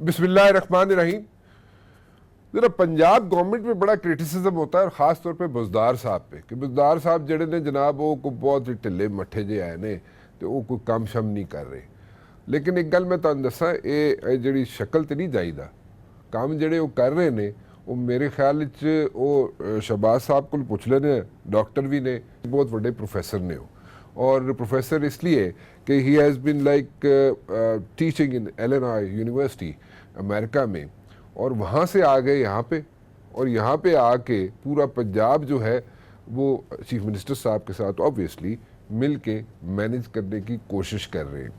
बिस्मिल्लाहिर्रहमानिर्रहीम। जरा पंजाब गवर्नमेंट में बड़ा क्रिटिसिज्म होता है और खास तौर पे बुज़दार साहब पे कि बुज़दार साहब जड़े ने जनाब वो को बहुत ही ढिले मट्ठे जे आए ने तो वो कोई काम शम नहीं कर रहे। लेकिन एक गल मैं तुहानू दसां, ये जिहड़ी शक्ल तो नहीं जाईदा, काम जिहड़े वो कर रहे ने वो मेरे ख्याल च वो शहबाज साहब को पुछ लेने, डॉक्टर भी ने, बहुत बड़े प्रोफैसर ने वो। और प्रोफेसर इसलिए कि he has been like teaching in Illinois University America में, और वहाँ से आ गए यहाँ पे, और यहाँ पे आके पूरा पंजाब जो है वो चीफ मिनिस्टर साहब के साथ ऑब्वियसली मिल के मैनेज करने की कोशिश कर रहे हैं।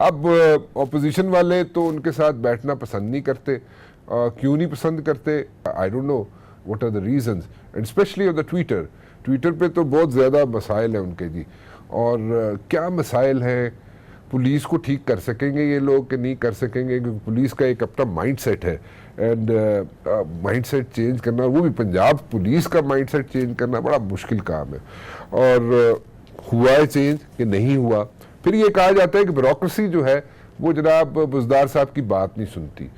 अब ऑपोजिशन वाले तो उनके साथ बैठना पसंद नहीं करते। क्यों नहीं पसंद करते? I don't know what are the reasons, and specially on the Twitter पे तो बहुत ज़्यादा मसाइल हैं उनके जी। और क्या मसाइल हैं? पुलिस को ठीक कर सकेंगे ये लोग कि नहीं कर सकेंगे? क्योंकि पुलिस का एक अपना माइंड सेट है, एंड माइंड सेट चेंज करना, वो भी पंजाब पुलिस का माइंड सेट चेंज करना बड़ा मुश्किल काम है। और हुआ है चेंज कि नहीं हुआ? फिर ये कहा जाता है कि ब्यूरोक्रेसी जो है वो जनाब बुज़दार साहब की बात नहीं सुनती।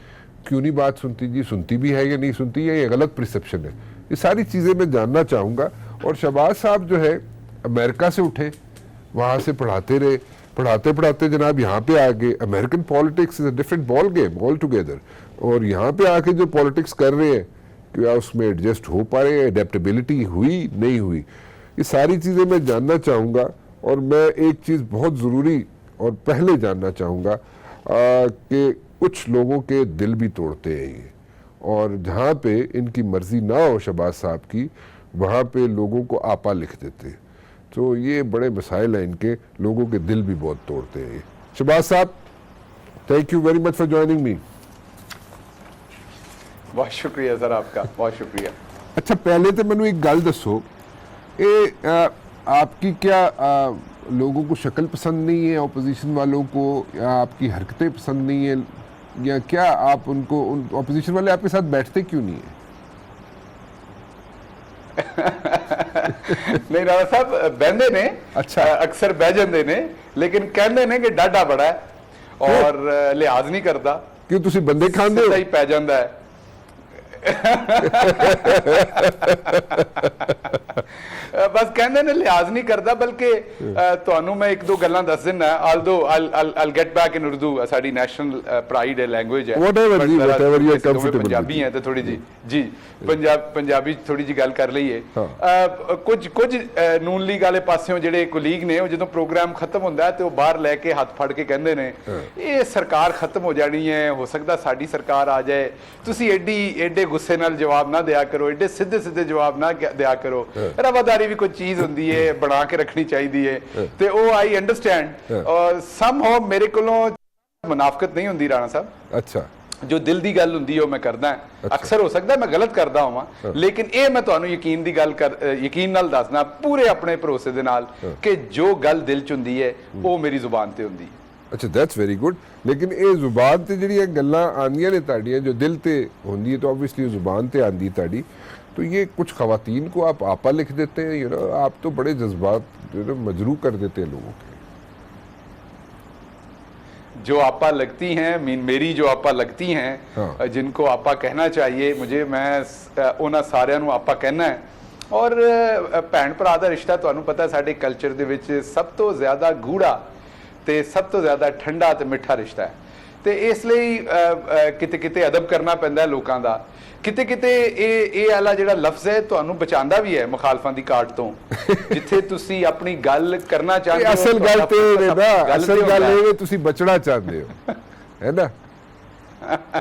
क्यों नहीं बात सुनती जी? सुनती भी है या नहीं सुनती है? ये गलत परसेप्शन है। ये सारी चीज़ें मैं जानना चाहूँगा। और शहबाज साहब जो है अमेरिका से उठे, वहाँ से पढ़ाते रहे, पढ़ाते पढ़ाते जनाब यहाँ पे आ गए। American politics is a different ball game all together. और यहाँ पे आके जो पॉलिटिक्स कर रहे हैं, क्या उसमें एडजस्ट हो पा रहे हैं? एडेप्टेबिलिटी हुई नहीं हुई? ये सारी चीज़ें मैं जानना चाहूँगा। और मैं एक चीज़ बहुत ज़रूरी और पहले जानना चाहूँगा कि कुछ लोगों के दिल भी तोड़ते हैं ये, और जहाँ पे इनकी मर्जी ना हो शहबाज साहब की, वहाँ पे लोगों को आपा लिख देते हैं। तो ये बड़े मसाइल हैं इनके, लोगों के दिल भी बहुत तोड़ते हैं ये। शहबाज साहब, thank you very much for joining me. बहुत शुक्रिया सर आपका, बहुत शुक्रिया। अच्छा, पहले तो मैंने एक गल दसो, ये आपकी क्या लोगों को शक्ल पसंद नहीं है ऑपोजिशन वालों को, या आपकी हरकतें पसंद नहीं है, या क्या आप उनको ऑपोजिशन वाले आपके साथ बैठते क्यों नहीं है? नहीं राणा साहब बहते ने, अच्छा, अक्सर बह जाते ने, लेकिन कहते ने कि डाढ़ा बड़ा है और लिहाज नहीं करता। क्यों तुसी बंदे खांदे हो? ही पै जाता है। बस कहते ने लिहाज नहीं करता, बल्कि ਤੁਹਾਨੂੰ मैं एक दो गल्लां दस दिना। although I'll get back in Urdu, sari national pride है, लैंग्वेज है, whatever you are comfortable। Punjabi है तो थोड़ी जी पंजाबी थोड़ी जी गल कर लईए। कुछ नून लीग वाले पासों ਜਿਹੜੇ कोलीग ने, ਜਦੋਂ प्रोग्राम खत्म ਹੁੰਦਾ ਤੇ ਉਹ ਬਾਹਰ ਲੈ ਕੇ ਹੱਥ ਫੜ ਕੇ ਕਹਿੰਦੇ ਨੇ ਇਹ ਸਰਕਾਰ ਖਤਮ ਹੋ ਜਾਣੀ ਹੈ, ਹੋ ਸਕਦਾ ਸਾਡੀ ਸਰਕਾਰ ਆ ਜਾਏ, ਤੁਸੀਂ ਐਡੇ ਗੁੱਸੇ ਨਾਲ ਜਵਾਬ ਨਾ ਦਿਆ ਕਰੋ, ਐਡੇ ਸਿੱਧੇ ਜਵਾਬ ਨਾ ਦਿਆ ਕਰੋ, ਰਵਾਦਾਰੀ ਵੀ ਕੋਈ ਚੀਜ਼ ਹੁੰਦੀ ਹੈ, ਬਣਾ ਕੇ ਰੱਖਣੀ ਚਾਹੀਦੀ ਹੈ। ਤੇ ਉਹ ਆਈ ਅੰਡਰਸਟੈਂਡ, ਸਮਹਾਉ ਮੇਰੇ ਕੋਲੋਂ ਮੁਨਾਫਕਤ ਨਹੀਂ ਹੁੰਦੀ ਰਾਣਾ ਸਾਹਿਬ। ਅੱਛਾ, जो दिल की गल हुंदी है मैं करदा। अक्सर हो सकता मैं गलत करदा होवां, लेकिन ये मैं तुहानू यकीन की गल यकीन नाल दसना पूरे अपने भरोसे दे नाल कि जो गल दिल च हुंदी है वो मेरी जुबान ते हुंदी है। अच्छा, दैट्स वेरी गुड। लेकिन ये जुबान ते जिहड़ियां गल्लां आंदियां ने तुहाडियां जो दिल ते हुंदी है, तो ऑब्वियसली जुबान ते आंदी तुहाडी, तो ये कुछ खवातीन को आप आपा लिख देते हैं, यू नो, आप तो बड़े जज्बात जो है मजरू कर देते हैं लोगों के। जो आपा लगती हैं, मेरी जो आपा लगती हैं, हाँ। जिनको आपा कहना चाहिए मुझे, मैं उन्हां सारियां नूं आपा कहना है। और भैन भरा दा रिश्ता तुहानूं पता साडे कल्चर दे विच सब तो ज़्यादा गूढ़ा ते सब तो ज़्यादा ठंडा ते मिठा रिश्ता है। तो इसलिए किते किते अदब करना पैंदा है लोगों का, किते किते ये वाला जिहड़ा लफ्ज़ है तुहानूं बचांदा भी है मुखालफां दी काट तो, जिथे तुसी अपनी गल करना चाहते हो। असल गल ते ना, असल गल ये तुसी बचना चाहते हो, है ना?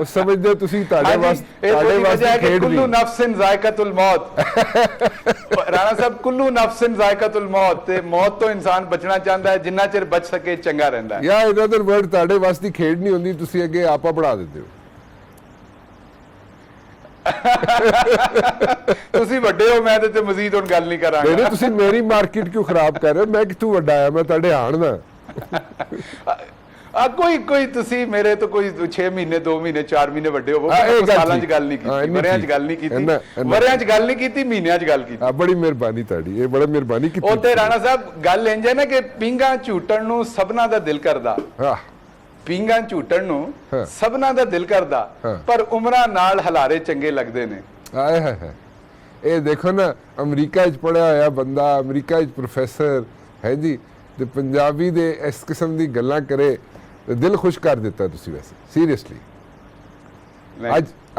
उस समझदे हो तुसी ताड़े वास्ते खेड कुल्लू नफ्सिन जायकातुल मौत। राणा साहब, कुल्लू नफ्सिन जायकातुल मौत, ते मौत तो इंसान बचना चाहता है, जिन्ना चिर बच सके चंगा रहंदा है। या इन अदर वर्ड ताड़े वास्ते खेड नहीं हुंदी, तुसी अगे आपा बढ़ा देते हो। ਤੁਸੀਂ ਵੱਡੇ ਹੋ, मैं ਤੇ ਮਜ਼ੀਦ ਹੁਣ ਗੱਲ ਨਹੀਂ ਕਰਾਂਗਾ। ਨਹੀਂ, ਤੁਸੀਂ ਮੇਰੀ ਮਾਰਕੀਟ ਕਿਉਂ ਖਰਾਬ ਕਰ ਰਹੇ ਹੋ? ਮੈਂ ਕਿਥੋਂ ਵੱਡਾ ਆ? ਮੈਂ ਤੁਹਾਡੇ ਹਾਣ ਦਾ। कोई तुसी मेरे तो कोई 6 महीने 2 महीने 4 महीने ਵੱਡੇ ਹੋਵੋ। ਸਾਲਾਂ ਚ ਗੱਲ ਨਹੀਂ ਕੀਤੀ, ਵਰਿਆਂ ਚ ਗੱਲ ਨਹੀਂ ਕੀਤੀ, ਵਰਿਆਂ ਚ ਗੱਲ ਨਹੀਂ ਕੀਤੀ, ਮਹੀਨਿਆਂ ਚ ਗੱਲ ਕੀਤੀ। ਬੜੀ ਮਿਹਰਬਾਨੀ ਤੁਹਾਡੀ, ਇਹ ਬੜਾ ਮਿਹਰਬਾਨੀ ਕੀਤੀ। ਉਹ ਤੇ ਰਾਣਾ ਸਾਹਿਬ ਗੱਲ ਇੰਜ ਹੈ ਨਾ ਕਿ ਪਿੰਗਾ ਝੂਟਣ ਨੂੰ ਸਭਨਾ ਦਾ ਦਿਲ ਕਰਦਾ। ਪੀਂਘਾਂ ਝੂਟਣ ਨੂੰ ਹਾਂ। ਸਭਨਾਂ ਦਾ ਦਿਲ ਕਰਦਾ, ਹਾਂ। ਪਰ ਉਮਰਾਂ ਨਾਲ ਹਲਾਰੇ ਚੰਗੇ ਲੱਗਦੇ ਨੇ। ਆਏ ਹਾਏ ਹਾਏ, ਇਹ ਦੇਖੋ ਨਾ, ਅਮਰੀਕਾ 'ਚ ਪੜ੍ਹਿਆ ਹੋਇਆ ਬੰਦਾ, ਅਮਰੀਕਾ 'ਚ ਪ੍ਰੋਫੈਸਰ ਹੈ ਜੀ, ਤੇ ਪੰਜਾਬੀ ਦੇ ਇਸ ਕਿਸਮ ਦੀ ਗੱਲਾਂ ਕਰੇ ਤੇ ਦਿਲ ਖੁਸ਼ ਕਰ ਦਿੱਤਾ ਤੁਸੀਂ। ਵੈਸੇ ਸੀਰੀਅਸਲੀ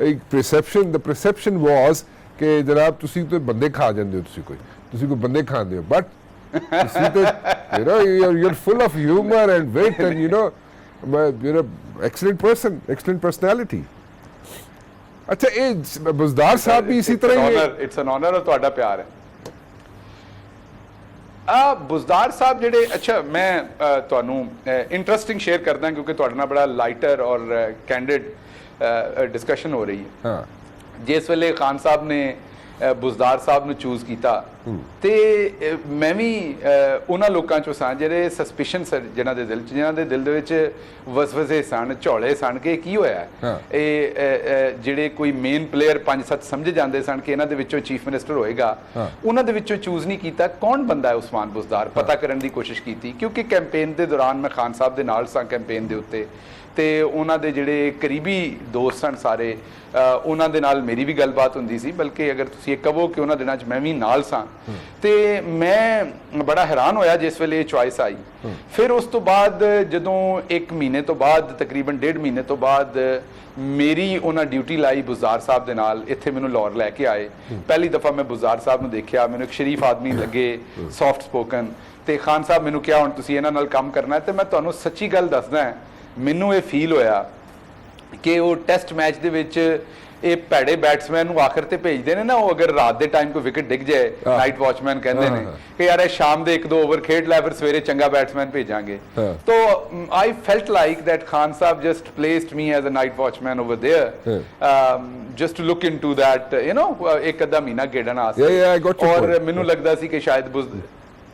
ਇੱਕ ਦ ਪਰਸੈਪਸ਼ਨ ਵਾਸ ਕਿ ਜਨਾਬ ਤੁਸੀਂ ਤਾਂ ਬੰਦੇ ਖਾ ਜਾਂਦੇ ਹੋ, ਤੁਸੀਂ ਕੋਈ ਬੰਦੇ ਖਾਂਦੇ ਹੋ, ਬਟ ਤੁਸੀਂ ਤਾਂ you're full of humor and wit and you're an excellent person, excellent personality. ਅੱਛਾ, ਇਹ ਬੁਜ਼ਦਾਰ ਸਾਹਿਬ ਵੀ ਇਸੇ ਤਰ੍ਹਾਂ ਹੀ ਹੈ। ਇਟਸ ਐਨ ਆਨਰ, ਔਰ ਤੁਹਾਡਾ ਪਿਆਰ ਹੈ। ਬੁਜ਼ਦਾਰ ਸਾਹਿਬ ਜਿਹੜੇ, ਅੱਛਾ ਮੈਂ ਤੁਹਾਨੂੰ ਇੰਟਰਸਟਿੰਗ ਸ਼ੇਅਰ ਕਰਦਾ, ਕਿਉਂਕਿ ਤੁਹਾਡੇ ਨਾਲ ਬੜਾ ਲਾਈਟਰ ਔਰ ਕੈਂਡਿਡ ਡਿਸਕਸ਼ਨ ਹੋ ਰਹੀ ਹੈ। ਹਾਂ, ਜਿਸ ਵੇਲੇ ਖਾਨ ਸਾਹਿਬ ਨੇ ਬੁਜ਼ਦਾਰ ਸਾਹਿਬ ਨੂੰ ਚੂਜ਼ ਕੀਤਾ, ਤੇ ਮੈਂ ਵੀ ਉਹਨਾਂ ਲੋਕਾਂ ਚੋਂ ਸਾਂ ਜਿਹੜੇ ਸਸਪੀਸ਼ਨ ਜਿਨ੍ਹਾਂ ਦੇ ਦਿਲ ਦੇ ਵਿੱਚ ਵਸਵਸੇ ਸਨ, ਝੋਲੇ ਸਨ ਕਿ ਕੀ ਹੋਇਆ। ਇਹ ਜਿਹੜੇ ਕੋਈ ਮੇਨ ਪਲੇਅਰ 5-7 ਸਮਝੇ ਜਾਂਦੇ ਸਨ ਕਿ ਇਹਨਾਂ ਦੇ ਵਿੱਚੋਂ ਚੀਫ ਮਿਨਿਸਟਰ ਹੋਏਗਾ, ਉਹਨਾਂ ਦੇ ਵਿੱਚੋਂ ਚੂਜ਼ ਨਹੀਂ ਕੀਤਾ ਕੌਣ ਬੰਦਾ ਹੈ ਉਸਮਾਨ ਬੁਜ਼ਦਾਰ, ਪਤਾ ਕਰਨ ਦੀ ਕੋਸ਼ਿਸ਼ ਕੀਤੀ। ਕਿਉਂਕਿ ਕੈਂਪੇਨ ਦੇ ਦੌਰਾਨ ਮੈਂ ਖਾਨ ਸਾਹਿਬ ਦੇ ਨਾਲ ਸਾਂ ਕੈਂਪੇਨ ਦੇ ਉੱਤੇ, ਤੇ ਉਹਨਾਂ ਦੇ ਜਿਹੜੇ ਕਰੀਬੀ ਦੋਸਤ ਸਨ ਸਾਰੇ, ਉਹਨਾਂ ਦੇ ਨਾਲ ਮੇਰੀ ਵੀ ਗੱਲਬਾਤ ਹੁੰਦੀ ਸੀ, ਬਲਕਿ ਅਗਰ ਤੁਸੀਂ ਇਹ ਕਹੋ ਕਿ ਉਹਨਾਂ ਦਿਨਾਂ 'ਚ ਮੈਂ ਵੀ ਨਾਲ ਸਾਂ। ਤੇ ਮੈਂ ਬੜਾ ਹੈਰਾਨ ਹੋਇਆ ਜਿਸ ਵੇਲੇ ਇਹ ਚੁਆਇਸ ਆਈ। ਫਿਰ ਉਸ ਤੋਂ ਬਾਅਦ ਜਦੋਂ 1 ਮਹੀਨੇ ਤੋਂ ਬਾਅਦ, ਤਕਰੀਬਨ 1.5 ਮਹੀਨੇ ਤੋਂ ਬਾਅਦ ਮੇਰੀ ਉਹਨਾਂ ਡਿਊਟੀ ਲਾਈ ਬੁਜ਼ਦਾਰ ਸਾਹਿਬ ਦੇ ਨਾਲ, ਇੱਥੇ ਮੈਨੂੰ ਲਾਹੌਰ ਲੈ ਕੇ ਆਏ। ਪਹਿਲੀ ਦਫਾ ਮੈਂ ਬੁਜ਼ਦਾਰ ਸਾਹਿਬ ਨੂੰ ਦੇਖਿਆ, ਮੈਨੂੰ ਇੱਕ ਸ਼ਰੀਫ ਆਦਮੀ ਲੱਗੇ, ਸੌਫਟ ਸਪੋਕਨ। ਤੇ ਖਾਨ ਸਾਹਿਬ ਮੈਨੂੰ ਕਿਹਾ ਹੁਣ ਤੁਸੀਂ ਇਹਨਾਂ ਨਾਲ ਕੰਮ ਕਰਨਾ ਹੈ। ਤੇ ਮੈਂ ਤੁਹਾਨੂੰ ਸੱਚੀ ਗੱਲ ਦੱਸਦਾ, ਮੈਨੂੰ ਇਹ ਫੀਲ ਹੋਇਆ ਕਿ ਉਹ ਟੈਸਟ ਮੈਚ ਦੇ ਵਿੱਚ ਇਹ ਭੈੜੇ ਬੈਟਸਮੈਨ ਨੂੰ ਆਖਰ ਤੇ ਭੇਜਦੇ ਨੇ ਨਾ, ਉਹ ਅਗਰ ਰਾਤ ਦੇ ਟਾਈਮ ਕੋਈ ਵਿਕਟ ਡਿੱਗ ਜਾਏ, ਨਾਈਟ ਵਾਚਮੈਨ ਕਹਿੰਦੇ ਨੇ ਕਿ ਯਾਰ ਇਹ ਸ਼ਾਮ ਦੇ 1-2 ਓਵਰ ਖੇਡ ਲੈ, ਫਿਰ ਸਵੇਰੇ ਚੰਗਾ ਬੈਟਸਮੈਨ ਭੇਜਾਂਗੇ। ਤੋ I felt like that Khan Sahib just placed me as a night watchman over there, just to look into that, ਇੱਕ ਅੱਧਾ ਮਹੀਨਾ ਖੇਡਣ ਵਾਸਤੇ। ਔਰ ਮੈਨੂੰ ਲੱਗਦਾ ਸੀ ਕਿ ਸ਼ਾਇਦ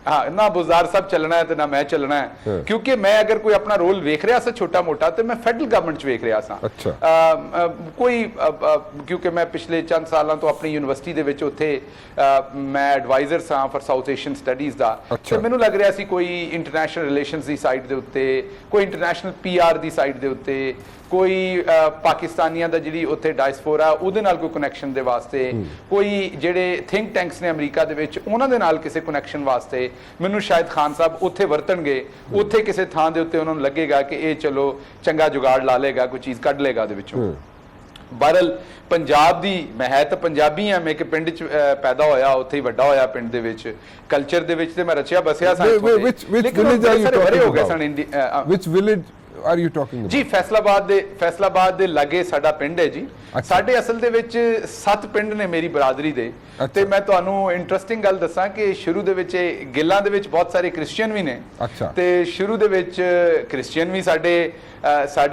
ਹਾਂ ਨਾ ਬੁਜ਼ਦਾਰ ਸਾਹਿਬ ਚੱਲਣਾ ਹੈ ਤੇ ਨਾ ਮੈਂ ਚੱਲਣਾ ਹੈ, ਕਿਉਂਕਿ ਮੈਂ ਅਗਰ ਕੋਈ ਆਪਣਾ ਰੋਲ ਵੇਖ ਰਿਹਾ ਸੀ ਛੋਟਾ ਮੋਟਾ, ਤੇ ਮੈਂ ਫੈਡਰਲ ਗਵਰਨਮੈਂਟ 'ਚ ਵੇਖ ਰਿਹਾ ਸਾਂ। ਕੋਈ ਕਿਉਂਕਿ ਮੈਂ ਪਿਛਲੇ ਚੰਦ ਸਾਲਾਂ ਤੋਂ ਆਪਣੀ ਯੂਨੀਵਰਸਿਟੀ ਦੇ ਵਿੱਚ ਉੱਥੇ ਮੈਂ ਐਡਵਾਈਜ਼ਰ ਸਾਂ ਫॉर ਸਾਊਥ ਏਸ਼ੀਅਨ ਸਟੱਡੀਜ਼ ਦਾ, ਤੇ ਮੈਨੂੰ ਲੱਗ ਰਿਹਾ ਸੀ ਕੋਈ ਇੰਟਰਨੈਸ਼ਨਲ ਰਿਲੇਸ਼ਨਸ ਦੀ ਸਾਈਡ ਦੇ ਉੱਤੇ, ਕੋਈ ਇੰਟਰਨੈਸ਼ਨਲ PR ਦੀ ਸਾਈਡ ਦੇ ਉੱਤੇ, ਕੋਈ ਪਾਕਿਸਤਾਨੀਆਂ ਦਾ ਜਿਹੜੀ ਉੱਥੇ ਡਾਇਸਪੋਰਾ ਉਹਦੇ ਨਾਲ ਕੋਈ ਕਨੈਕਸ਼ਨ ਦੇ ਵਾਸਤੇ, ਕੋਈ ਜਿਹੜੇ ਥਿੰਕ ਟੈਂਕਸ ਨੇ ਅਮਰੀਕਾ ਦੇ ਵਿੱਚ ਉਹਨਾਂ ਦੇ ਨਾਲ ਕਿਸੇ ਕਨੈਕਸ਼ਨ ਵਾਸਤੇ ਮੈਨੂੰ ਸ਼ਾਇਦ ਖਾਨ ਸਾਹਿਬ ਉੱਥੇ ਵਰਤਣਗੇ, ਉੱਥੇ ਕਿਸੇ ਥਾਂ ਦੇ ਉੱਤੇ ਉਹਨਾਂ ਨੂੰ ਲੱਗੇਗਾ ਕਿ ਇਹ ਚਲੋ ਚੰਗਾ ਜੁਗਾੜ ਲਾ ਲੇਗਾ, ਕੋਈ ਚੀਜ਼ ਕੱਢ ਲੇਗਾ ਉਹਦੇ ਵਿੱਚੋਂ। ਬਹਰਲ ਪੰਜਾਬ ਦੀ, ਮੈਂ ਹੈ ਤਾਂ ਪੰਜਾਬੀ ਹਾਂ, ਮੈਂ ਇੱਕ ਪਿੰਡ 'ਚ ਪੈਦਾ ਹੋਇਆ, ਉੱਥੇ ਹੀ ਵੱਡਾ ਹੋਇਆ ਪਿੰਡ ਦੇ ਵਿੱਚ, ਕਲਚਰ ਦੇ ਵਿੱਚ ਤੇ ਮੈਂ ਰਚਿਆ ਬਸਿਆ ਸਾਂ। Which village are you talking about? ਜੀ ਫੈਸਲਾਬਾਦ ਦੇ ਲਾਗੇ ਸਾਡਾ ਪਿੰਡ ਹੈ ਜੀ। ਸਾਡੇ ਅਸਲ ਦੇ ਵਿੱਚ 7 ਪਿੰਡ ਨੇ ਮੇਰੀ ਬਰਾਦਰੀ ਦੇ। ਤੇ ਮੈਂ ਤੁਹਾਨੂੰ ਇੰਟਰਸਟਿੰਗ ਗੱਲ ਦੱਸਾਂ ਕਿ ਸ਼ੁਰੂ ਦੇ ਵਿੱਚ ਗਿੱਲਾਂ ਦੇ ਵਿੱਚ ਬਹੁਤ ਸਾਰੇ ਕ੍ਰਿਸਚੀਅਨ ਵੀ ਨੇ, ਤੇ ਸ਼ੁਰੂ ਦੇ ਵਿੱਚ ਕ੍ਰਿਸਚੀਅਨ ਵੀ ਸਾਡੇ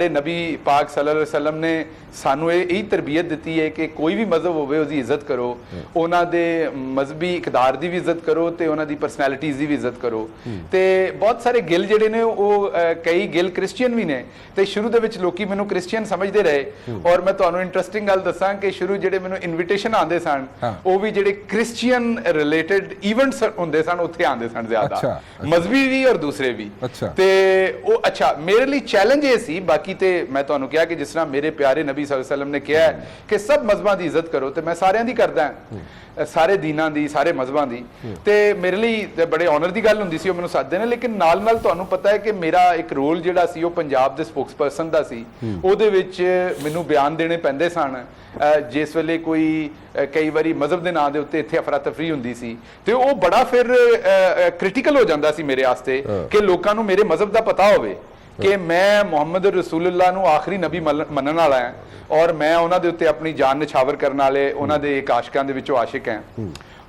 ਨਬੀ ਪਾਕ ਸੱਲੱਲਾਹੁ ਅਲੈਹਿ ਵਸੱਲਮ ਨੇ ਸਾਨੂੰ ਇਹ ਤਰਬੀਅਤ ਦਿੱਤੀ ਹੈ ਕਿ ਕੋਈ ਵੀ ਮਜ਼ਹਬ ਹੋਵੇ ਉਹਦੀ ਇੱਜ਼ਤ ਕਰੋ, ਉਹਨਾਂ ਦੇ ਮਜ਼ਹਬੀ ਇਕਦਾਰ ਦੀ ਵੀ ਇੱਜ਼ਤ ਕਰੋ, ਤੇ ਉਹਨਾਂ ਦੀ ਪਰਸਨੈਲਿਟੀਜ਼ ਦੀ ਵੀ ਇੱਜ਼ਤ ਕਰੋ। ਤੇ ਬਹੁਤ ਸਾਰੇ ਗਿੱਲ ਜਿਹੜੇ ਨੇ ਉਹ ਕਈ ਗਿੱਲ ਕ੍ਰਿਸਚੀਅਨ ਵੀ ਨੇ, ਤੇ ਸ਼ੁਰੂ ਦੇ ਵਿੱਚ ਲੋਕੀ ਮੈਨੂੰ ਕ੍ਰਿਸਚੀਅਨ ਸਮਝਦੇ ਰਹੇ। ਔਰ ਮੈਂ ਤੁਹਾਨੂੰ ਇੰਟਰਸਟਿੰਗ ਗੱਲ ਦੱਸਾਂ ਕਿ ਸ਼ੁਰੂ ਜਿਹੜੇ ਮੈਨੂੰ ਇਨਵੀਟੇਸ਼ਨ ਆਉਂਦੇ ਸਨ, ਉਹ ਵੀ ਜਿਹੜੇ ਕ੍ਰਿਸਚੀਅਨ ਰਿਲੇਟਡ ਇਵੈਂਟਸ ਹੁੰਦੇ ਸਨ ਉੱਥੇ ਆਉਂਦੇ ਸਨ ਜ਼ਿਆਦਾ, ਮਜ਼ਹਬੀ ਵੀ ਔਰ ਦੂਸਰੇ ਵੀ। ਤੇ ਉਹ ਮੇਰੇ ਲਈ ਚੈਲੰਜ ਇਹ ਸੀ। ਬਾਕੀ ਤੇ ਮੈਂ ਤੁਹਾਨੂੰ ਕਿਹਾ ਕਿ ਜਿਸ ਤਰ੍ਹਾਂ ਮੇਰੇ ਪਿਆਰੇ ਨਬੀ ਸੱਲੱਲਾਹੁ ਅਲੈਹਿ ਵਸੱਲਮ ਨੇ ਕਿਹਾ ਕਿ ਸਭ ਮਜ਼ਹਬਾਂ ਦੀ ਇੱਜ਼ਤ ਕਰੋ, ਤੇ ਮੈਂ ਸਾਰਿਆਂ ਦੀ ਕਰਦਾ, ਸਾਰੇ ਦੀਨਾਂ ਦੀ, ਸਾਰੇ ਮਜ਼ਹਬਾਂ ਦੀ। ਤੇ ਮੇਰੇ ਲਈ ਬੜੇ ਆਨਰ ਦੀ ਗੱਲ ਹੁੰਦੀ ਸੀ ਉਹ ਮੈਨੂੰ ਸੱਦਦੇ ਨੇ, ਲੇਕਿਨ ਨਾਲ ਨਾਲ ਤੁਹਾਨੂੰ ਪਤਾ ਹੈ ਕਿ ਮੇਰਾ ਇੱਕ ਰੋਲ ਜਿਹੜਾ ਸੀ ਉਹ ਪੰਜਾਬ ਦੇ ਸਪੋਕਸਪਰਸਨ ਦਾ ਸੀ। ਉਹਦੇ ਵਿੱਚ ਮੈਨੂੰ ਬਿਆਨ ਦੇਣੇ ਪੈਂਦੇ ਸਨ ਜਿਸ ਵੇਲੇ ਕੋਈ ਕਈ ਵਾਰੀ ਮਜ਼ਹਬ ਦੇ ਨਾਂ ਦੇ ਉੱਤੇ ਇੱਥੇ ਅਫਰਾ ਤਫਰੀ ਹੁੰਦੀ ਸੀ, ਤੇ ਉਹ ਬੜਾ ਫਿਰ ਕ੍ਰਿਟੀਕਲ ਹੋ ਜਾਂਦਾ ਸੀ ਮੇਰੇ ਵਾਸਤੇ ਕਿ ਲੋਕਾਂ ਨੂੰ ਮੇਰੇ ਮਜ਼ਹਬ ਦਾ ਪਤਾ ਹੋਵੇ ਕਿ ਮੈਂ ਮੁਹੰਮਦ ਰਸੂਲੁल्लाह ਨੂੰ ਆਖਰੀ ਨਬੀ ਮੰਨਣ ਵਾਲਾ ਹਾਂ, ਔਰ ਮੈਂ ਉਹਨਾਂ ਦੇ ਉੱਤੇ ਆਪਣੀ ਜਾਨ ਨਿਛਾਵਰ ਕਰਨ ਵਾਲੇ ਉਹਨਾਂ ਦੇ ਇੱਕ ਆਸ਼ਿਕਾਂ ਦੇ ਵਿੱਚੋਂ ਆਸ਼ਿਕ ਹਾਂ।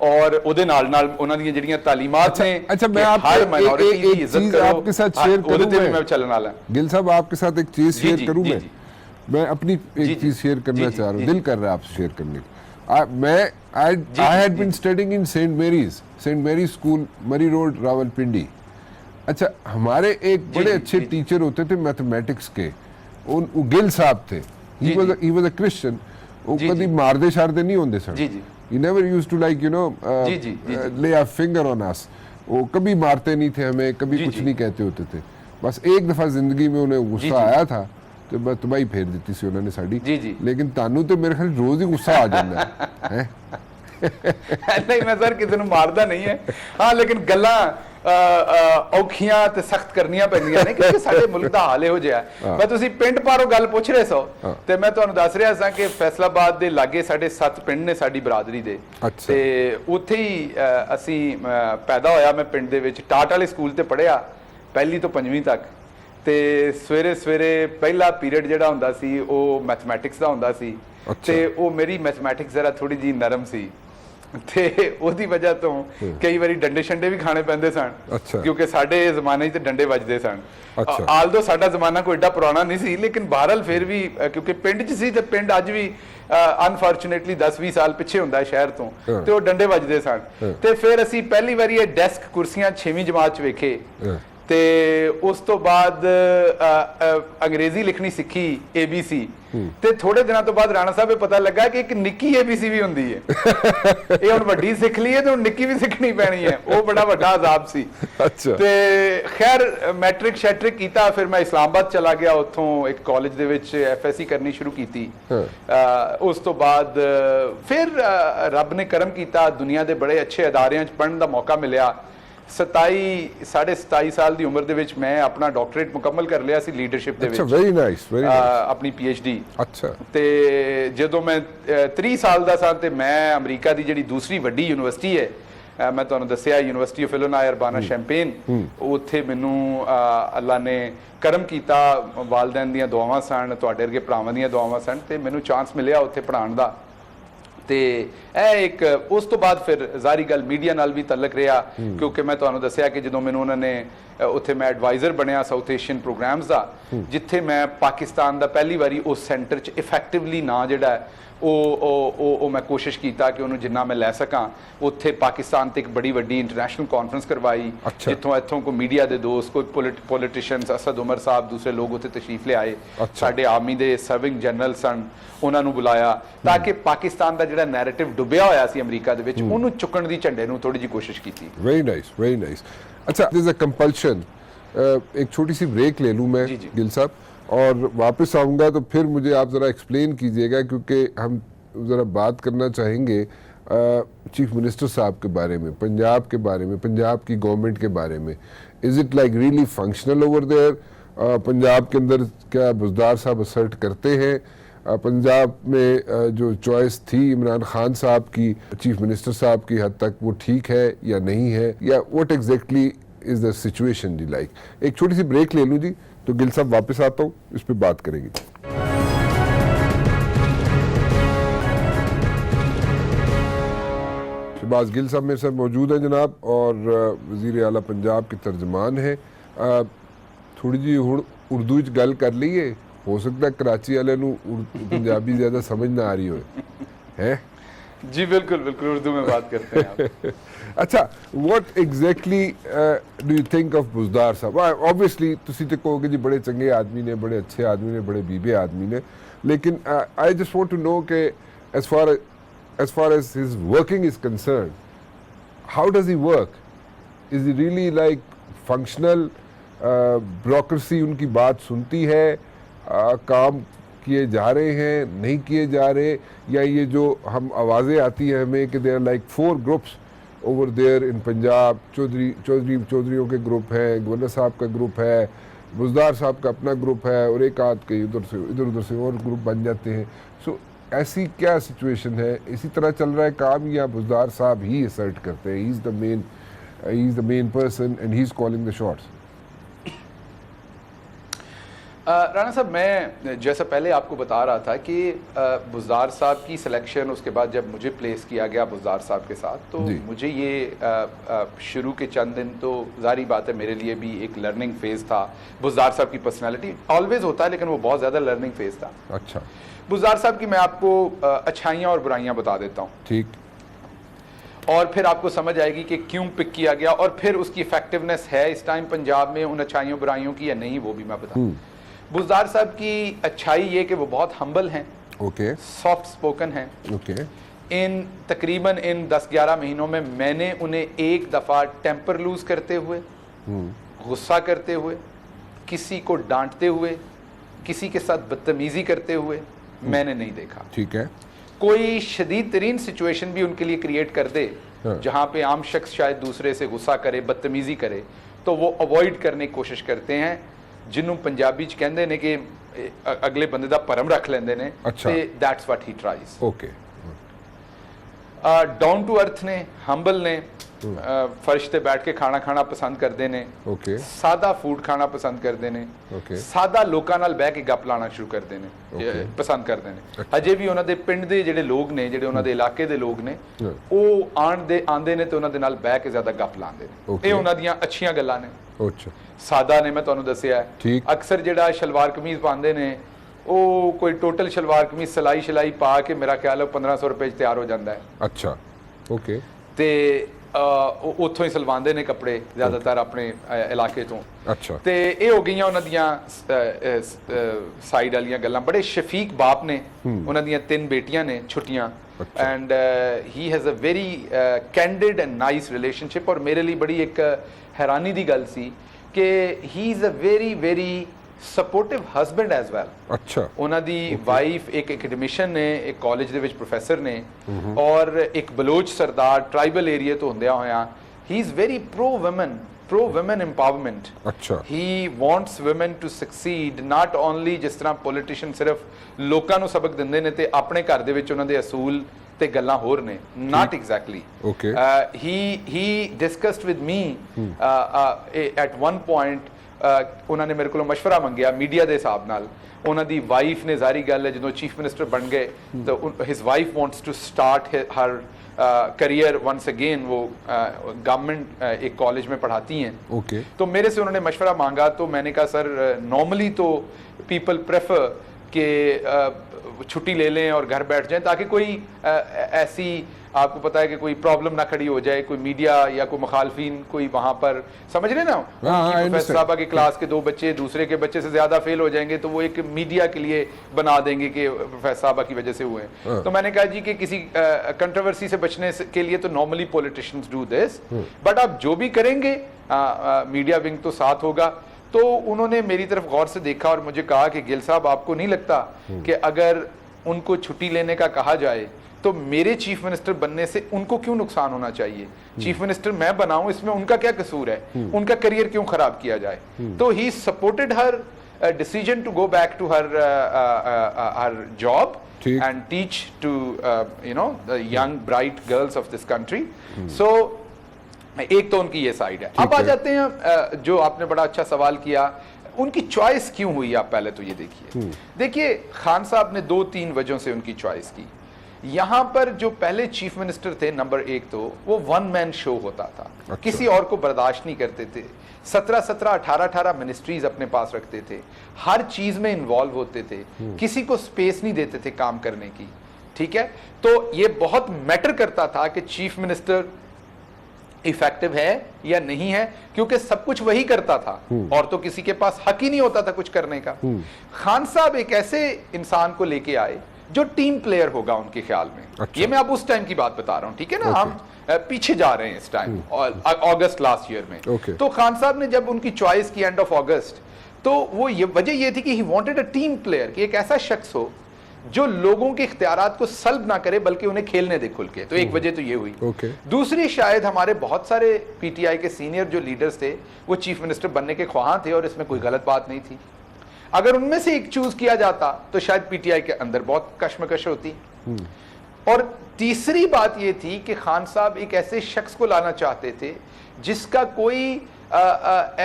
और ਉਹਦੇ ਨਾਲ ਨਾਲ ਉਹਨਾਂ ਦੀਆਂ ਜਿਹੜੀਆਂ ਤਾਲੀਮਾਤ ਨੇ। अच्छा मैं एक चीज आपके साथ शेयर करूं, मैं चलने वाला गिल साहब आपके साथ एक चीज शेयर करूं, मैं अपनी एक चीज शेयर करना चाह रहा हूं, दिल कर रहा है आपसे शेयर करने की। I had been studying in St. Mary's School, मरी रोड, रावलपिंडी। अच्छा, हमारे एक बड़े अच्छे टीचर होते थे मैथमेटिक्स के, वो गिल साहब थे। he was a Christian। वो कभी मारदे शारदे नहीं होंदे sir. He never used to like lay a finger on us। वो कभी मारते नहीं थे हमें, कभी कुछ नहीं कहते होते थे। बस एक दफा जिंदगी में उन्हें गुस्सा आया था तो मैं तबाही फेर दी सी उन्होंने साड़ी। लेकिन तानू तो मेरे ख्याल रोज ही गुस्सा आ जाता है नहीं मैं सर किसी मारदा नहीं है, हाँ लेकिन गल्लां औखियां ते सख्त करनियां पैंदियां ने क्योंकि साडे मुल्क दा हाल इहो जिहा है। मैं तुसीं पिंड पारों गल पुछ रहे सो ते मैं तुहानूं दस रिहा सां कि फैसलाबाद दे लागे साडे 7 पिंड ने साडी बरादरी दे ते उत्थे ही असीं पैदा होया। मैं पिंड दे विच टाट वाले स्कूल ते पढ़िया पहली तो 5वीं तक ते सवेरे सवेरे पहला पीरियड जिहड़ा हुंदा सी ओह मैथमैटिक्स दा हुंदा सी ते ओह मेरी मैथमैटिक्स जरा थोड़ी जी नरम सी ते ओदी वजह तो कई बारी डंडे शंडे भी खाने पैंदे सन क्योंकि साडे जमाने ते डंडे वजदे सन। आलदो साडा जमाना कोई एडा पुराना नहीं सी लेकिन बहरहाल फिर भी क्योंकि पिंड च सी ते पिंड अज भी अनफॉर्चुनेटली 10-20 साल पिछे हुंदा है शहर तो ते ओह डंडे वजदे सन। ते फिर असीं पहली बारी ये डेस्क कुर्सियां 6वीं जमात च वेखे ते उस तो बाद अंग्रेजी लिखनी सीखी ABC ते थोड़े दिनों तो बाद राणा साहब पता लगा कि एक निक्की ABC भी हुंदी है ये हुण वड्डी सिख ली है तो निक्की भी सिखनी पैनी है, वो बड़ा वड्डा अजाब सी। ते खैर मैट्रिक शैट्रिक कीता फिर मैं इस्लामाबाद चला गया, उत्थों एक कॉलेज दे विच FSC करनी शुरू कीती। उस तो बाद फिर रब ने करम कीता दुनिया दे बड़े अच्छे अदारियां च पढ़न दा मौका मिलिया। 27 साल की उम्र दे विच मैं अपना डॉक्टरेट मुकम्मल कर लिया सी लीडरशिप दे विच। अच्छा वेरी नाइस अपनी PhD। अच्छा ते जदों मैं 30 साल दा सां ते मैं अमरीका दी जिहड़ी दूसरी वड्डी यूनिवर्सिटी है मैं तुहानूं दस्सिया university of Illinois Urbana Champaign उत्थे मैनूं अल्लाह ने करम कीता, वालदैन दीयां दुआवां सन तुहाडे वर्गे भरावां दीयां दुआवां सन ते मैनूं चांस मिलिया उत्थे पढ़ाउण दा। ते एक उस तो बाद फिर जारी गल मीडिया नाल भी तलक रहा क्योंकि मैं तुहानूं दस्सिया कि जदों मैनूं उन्होंने उत्थे मैं एडवाइजर बनया साउथ एशियन प्रोग्राम्स का जिथे मैं पाकिस्तान का पहली बारी उस सेंटर च इफैक्टिवली ना जिहड़ा है ਉਹ मैं कोशिश किया कि उन्होंने जिन्ना मैं लै सकां। उत्थे पाकिस्तान ते एक बड़ी वड्डी इंटरनेशनल कॉन्फ्रेंस करवाई जिथों इत्थों को मीडिया के दोस्त कोई पॉलिटिशियंस असद उमर साहब दूसरे लोग उत्थे तशरीफ ले आए, साडे आर्मी दे सर्विंग जनरल सन उन्होंने बुलाया ताकि पाकिस्तान का जिहड़ा नैरेटिव डुबिया होया सी अमरीका दे विच उहनूं चुकण दी झंडे नूं थोड़ी जी कोशिश की। Very nice very nice. अच्छा दिस इज अ कंपल्शन, एक छोटी सी ब्रेक ले लूं मैं गिल साहब और वापस आऊँगा तो फिर मुझे आप ज़रा एक्सप्लेन कीजिएगा क्योंकि हम ज़रा बात करना चाहेंगे चीफ मिनिस्टर साहब के बारे में, पंजाब के बारे में, पंजाब की गवर्नमेंट के बारे में। Is it like really functional over there? Punjab के अंदर क्या बुज़दार साहब असर्ट करते हैं? पंजाब में जो चॉइस थी इमरान खान साहब की चीफ मिनिस्टर साहब की हद तक वो ठीक है या नहीं है, या what exactly is the situation जी लाइक? एक छोटी सी ब्रेक ले लूँ जी तो गिल साहब वापस आता हूँ, इस पे बात करेंगे। शहबाज गिल साहब मेरे साथ मौजूद हैं जनाब और वज़ीर आला पंजाब के तर्जमान हैं। थोड़ी जी उर्दू च गल कर लीए, हो सकता है कराची वाले नूं पंजाबी ज़्यादा समझ ना आ रही हो है? जी बिल्कुल बिल्कुल उर्दू में बात करते हैं आप। अच्छा what exactly do you think of Buzdar साहब? ऑब्वियसली तुसी तो कहोगे जी बड़े चंगे आदमी ने, बड़े अच्छे आदमी ने, बड़े बीबे आदमी ने, लेकिन I just want to know कि as far as his working is concerned, how does he work? Is he really like functional? bureaucracy उनकी बात सुनती है, काम किए जा रहे हैं, नहीं किए जा रहे, या ये जो हम आवाज़ें आती हैं हमें कि there like 4 groups over there in Punjab, चौधरियों के ग्रुप हैं, गवर्नर साहब का ग्रुप है, बुज़दार साहब का अपना ग्रुप है और एक आध के इधर उधर से और ग्रुप बन जाते हैं। सो ऐसी क्या सिचुएशन है? इसी तरह चल रहा है काम या बुज़दार साहब ही असर्ट करते हैं, he is the main person and he is calling the shots? Rana साहब मैं जैसा पहले आपको बता रहा था कि बुज़दार साहब की सिलेक्शन, उसके बाद जब मुझे प्लेस किया गया बुज़दार साहब के साथ, तो मुझे ये शुरू के चंद दिन तो जारी बात है मेरे लिए भी एक लर्निंग फेज़ था। बुज़दार साहब की पर्सनालिटी ऑलवेज होता है लेकिन वो बहुत ज़्यादा लर्निंग फेज़ था। अच्छा, बुज़दार साहब की मैं आपको अच्छाइयाँ और बुराइयाँ बता देता हूँ, ठीक, और फिर आपको समझ आएगी कि क्यों पिक किया गया और फिर उसकी इफेक्टिवनेस है इस टाइम पंजाब में उन अच्छाइयों बुराइयों की या नहीं, वो भी मैं बताऊँ। बुज़दार साहब की अच्छाई ये कि वो बहुत हम्बल हैं, सॉफ्ट स्पोकन हैं। इन तकरीबन इन 10-11 महीनों में मैंने उन्हें एक दफ़ा टेम्पर लूज करते हुए, गुस्सा करते हुए किसी को डांटते हुए, किसी के साथ बदतमीजी करते हुए मैंने नहीं देखा। ठीक है। कोई शदीद तरीन सिचुएशन भी उनके लिए क्रिएट कर दे जहां पे आम शख्स शायद दूसरे से गुस्सा करे, बदतमीजी करे, तो वो अवॉइड करने की कोशिश करते हैं, जिन्हों पंजाबी च कहंदे ने कि अगले बंदे दा परम रख लेंदे ने। अच्छा। ते that's what he tries. Okay. Down to earth ने, हंबल ने, फर्श ते बैठ के खाना खाना पसंद करते ने, ओके। सादा फूड खाना पसंद करते ने, ओके। सादा लोकां नाल बह के गप लाना शुरू करते ने, पसंद करते ने। अजे भी उन्हां दे पिंड दे ਜਿਹੜੇ लोग ने, ਜਿਹੜੇ उन्हां दे इलाके दे लोग ने, ਉਹ ਆਂਦੇ ਨੇ ਤੇ ਉਹਨਾਂ ਦੇ ਨਾਲ ਬਹਿ ਕੇ ਜ਼ਿਆਦਾ ਗੱਪ ਲਾਉਂਦੇ ਨੇ। ਇਹ ਉਹਨਾਂ ਦੀਆਂ ਅੱਛੀਆਂ ਗੱਲਾਂ ਨੇ। अच्छा। ਸਾਦਾ ਨੇ, ਮੈਂ ਤੁਹਾਨੂੰ ਦੱਸਿਆ, ਅਕਸਰ ਜਿਹੜਾ ਸ਼ਲਵਾਰ ਕਮੀਜ਼ ਪਾਉਂਦੇ ਨੇ, ਉਹ ਕੋਈ ਟੋਟਲ ਸ਼ਲਵਾਰ ਕਮੀਜ਼ ਸਿਲਾਈ ਪਾ ਕੇ ਮੇਰਾ ਖਿਆਲ ਹੈ 1500 ਰੁਪਏ 'ਚ ਤਿਆਰ ਹੋ ਜਾਂਦਾ ਹੈ। अच्छा। ओके। ਤੇ ਉੱਥੋਂ ਹੀ ਸਿਲਵਾਉਂਦੇ ਨੇ ਕੱਪੜੇ ਜ਼ਿਆਦਾਤਰ ਆਪਣੇ ਇਲਾਕੇ ਤੋਂ। अच्छा। ਤੇ ਇਹ ਹੋ ਗਈਆਂ ਉਹਨਾਂ ਦੀਆਂ ਸਾਈਡ ਵਾਲੀਆਂ ਗੱਲਾਂ। ਬੜੇ ਸ਼ਫੀਕ ਬਾਪ ਨੇ, ਉਹਨਾਂ ਦੀਆਂ 3 ਬੇਟੀਆਂ ਨੇ ਛੋਟੀਆਂ, and he has a very candid and nice relationship. ਔਰ ਮੇਰੇ ਲਈ ਬੜੀ ਇੱਕ ਹੈਰਾਨੀ ਦੀ ਗੱਲ ਸੀ ਕਿ he is a very very sportive husband as well. अच्छा। ਉਹਨਾਂ ਦੀ ਵਾਈਫ ਇੱਕ ਐਕੈਡਮਿਸ਼ਨ ਨੇ, ਇੱਕ ਕਾਲਜ ਦੇ ਵਿੱਚ ਪ੍ਰੋਫੈਸਰ ਨੇ, ਔਰ ਇੱਕ ਬਲੋਚ ਸਰਦਾਰ ਟ੍ਰਾਈਬਲ ਏਰੀਆ ਤੋਂ ਹੁੰਦਿਆਂ ਹੋਇਆਂ he is very pro women empowerment। अच्छा। he wants women to succeed, not only ਜਿਸ ਤਰ੍ਹਾਂ ਪੋਲੀਟੀਸ਼ੀਅਨ ਸਿਰਫ ਲੋਕਾਂ ਨੂੰ ਸਬਕ ਦਿੰਦੇ ਨੇ ਤੇ ਆਪਣੇ ਘਰ ਦੇ ਵਿੱਚ ਉਹਨਾਂ ਦੇ ਅਸੂਲ ਤੇ ਗੱਲਾਂ ਹੋਰ ਨੇ, not exactly। Okay। he discussed with me at one point, ਉਹਨਾਂ ਨੇ ਮੇਰੇ ਕੋਲੋਂ ਮਸ਼ਵਰਾ ਮੰਗਿਆ ਮੀਡੀਆ ਦੇ ਹਿਸਾਬ ਨਾਲ। ਉਹਨਾਂ ਦੀ ਵਾਈਫ ਨੇ, ਜ਼ਾਰੀ ਗੱਲ ਹੈ, ਜਦੋਂ ਚੀਫ ਮਿਨਿਸਟਰ ਬਣ ਗਏ ਤਾਂ his wife wants to start her career once again. वो गवर्नमेंट एक कॉलेज में पढ़ाती हैं। ओके। तो मेरे से उन्होंने मशवरा मांगा, तो मैंने कहा सर नॉर्मली तो पीपल प्रेफर कि छुट्टी ले लें और घर बैठ जाएं, ताकि कोई ऐसी, आपको पता है कि कोई प्रॉब्लम ना खड़ी हो जाए, कोई मीडिया या कोई मुखालफिन कोई वहां पर, समझ रहे ना, प्रोफेसर साहबा की क्लास के 2 बच्चे दूसरे के बच्चे से ज्यादा फेल हो जाएंगे तो वो एक मीडिया के लिए बना देंगे कि प्रोफेसर साहबा की वजह से हुए हैं। तो मैंने कहा जी कि किसी कंट्रोवर्सी से बचने के लिए तो normally politicians do this, but आप जो भी करेंगे मीडिया विंग तो साथ होगा। तो उन्होंने मेरी तरफ गौर से देखा और मुझे कहा कि गिल साहब, आपको नहीं लगता कि अगर उनको छुट्टी लेने का कहा जाए तो मेरे चीफ मिनिस्टर बनने से उनको क्यों नुकसान होना चाहिए? चीफ मिनिस्टर मैं बनाऊं, इसमें उनका क्या कसूर है? उनका करियर क्यों खराब किया जाए? तो he supported her decision to go back to her job and teach to the young bright girls of this country। So एक तो उनकी ये साइड है। अब आ जाते हैं जो आपने बड़ा अच्छा सवाल किया, उनकी चॉइस क्यों हुई? आप पहले तो ये देखिए खान साहब ने 2-3 वजहों से उनकी चॉइस की। यहां पर जो पहले चीफ मिनिस्टर थे, नंबर 1 तो वो 1 मैन शो होता था। अच्छा। किसी और को बर्दाश्त नहीं करते थे। 17-17, 18-18 मिनिस्ट्रीज अपने पास रखते थे, हर चीज में इन्वॉल्व होते थे, किसी को स्पेस नहीं देते थे काम करने की। ठीक है, तो ये बहुत मैटर करता था कि चीफ मिनिस्टर इफेक्टिव है या नहीं है, क्योंकि सब कुछ वही करता था और तो किसी के पास हक ही नहीं होता था कुछ करने का। खान साहब एक ऐसे इंसान को लेके आए जो टीम प्लेयर होगा उनके ख्याल में। अच्छा। ये मैं अब उस टाइम की बात बता रहा हूं, ठीक है ना। हम पीछे जा रहे हैं इस टाइम, अगस्त लास्ट ईयर में। तो खान साहब ने जब उनकी चॉइस की एंड ऑफ अगस्त, तो वो वजह ये थी कि he wanted a team player, कि एक ऐसा शख्स हो जो लोगों के इख्तियारात को सल्ब ना करे बल्कि उन्हें खेलने दे खुल के। तो एक वजह तो ये हुई। दूसरी, शायद हमारे बहुत सारे पीटीआई के सीनियर जो लीडर्स थे वो चीफ मिनिस्टर बनने के ख्वाहां थे और इसमें कोई गलत बात नहीं थी। अगर उनमें से एक चूज किया जाता तो शायद पीटीआई के अंदर बहुत कश्मकश होती। और तीसरी बात यह थी कि खान साहब एक ऐसे शख्स को लाना चाहते थे जिसका कोई